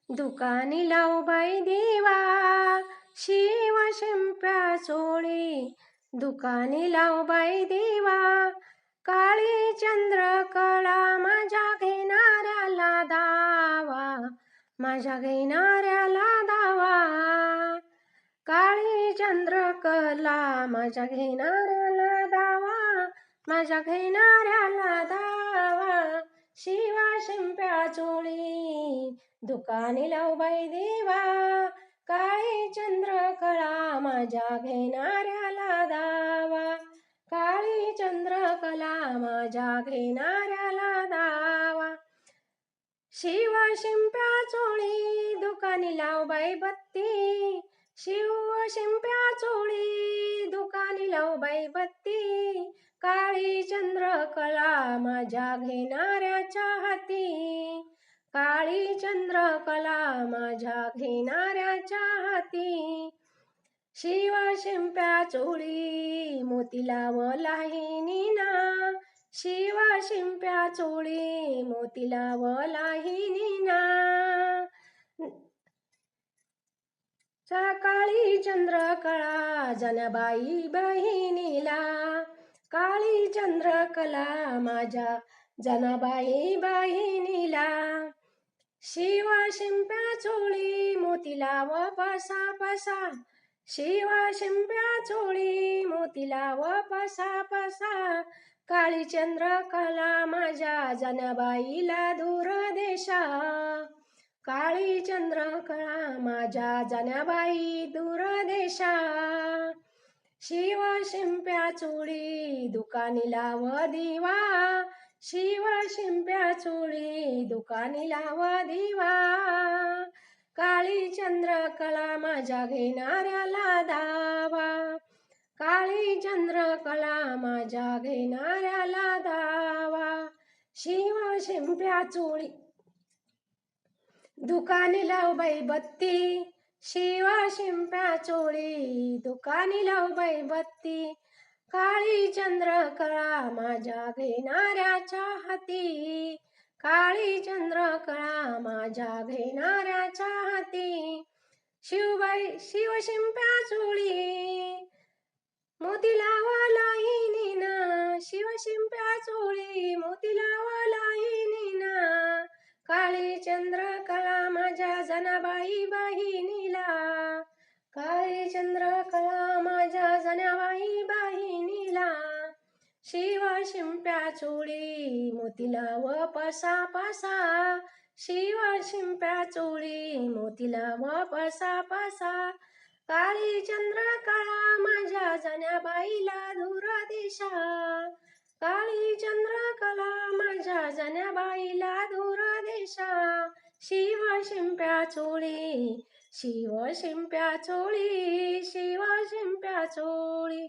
दुकानी लावू बाई दिवा, शिव शिंप्या चोळी. दुकानी लावू बाई दिवा, काळी चंद्रकला माझ्या घेणाऱ्याला दावा, माझ्या घेणाऱ्याला दावा. काळी चंद्रकला माझ्या घेणाऱ्याला दावा, माझ्या घेणाऱ्याला दावा. शिवा शिंप्या चोळी, दुकानी लावू बाई दिवा, काळी चंद्रकला माझ्या घेणाऱ्याला दावा, काळी चंद्रकला माझ्या घेणाऱ्याला दावा. शिव शिंप्या चोळी, दुकानी लावू बाई बत्ती, शिव शिंप्या चोळी, दुकानी लावू बाई बत्ती. काळी चंद्रकला माझ्या घेणाऱ्याच्या हाती, काळी चंद्रकला माझ्या घेणाऱ्याच्या हाती. शिव शिंप्या चोळी, मोती लावलाही नीना, शिव शिंप्या चोळी, मोती लावलाही नीना. काळी चंद्रकला जनाबाई बहिणीला, काळी चंद्रकला माझ्या जनाबाई बहिणीला. शिव शिंप्या चोळी, मोती लाव पसा पसा, शिव शिंप्या चोळी, मोती लाव पसा पसा. काळी चंद्रकला माझ्या जनाबाईला दूर देशा, काळी चंद्रकला माझ्या जनाबाई दूर देशा. शिव शिंप्या चोळी, दुकानी लाव दिवा, शिव शिंप्या चोळी, दुकानी लाव दिवा. काळी चंद्रकला माझ्या घेणाऱ्याला दावा, काळी चंद्रकला माझ्या घेणाऱ्याला दावा. शिव शिंप्या चोळी, दुकानी लावू बाई बत्ती, शिव शिंप्या चोळी, दुकानी लावू बाई बत्ती. काळी चंद्रकला माझ्या घेणाऱ्याच्या हाती, काळी चंद्रकला माझ्या घेणाऱ्याच्या हाती. शिव शिंप्या चोळी, मोती लावलाही नीना, शिव शिंप्या चोळी, मोती लावलाही नीना. काळी चंद्रकला माझ्या जनाबाई बहिणीला, काळी चंद्रकला माझ्या जनाबाई बहिणीला. शिव शिंप्या चोळी, मोती लाव पसा पसा, शिव शिंप्या चोळी, मोती लाव पसा पसा. काळी चंद्रकला माझ्या जनाबाईला दूर देशा, काळी चंद्रकला माझ्या जनाबाईला दूर देशा. शिव शिंप्या चोळी, शिव शिंप्या चोळी, शिव शिंप्या चोळी.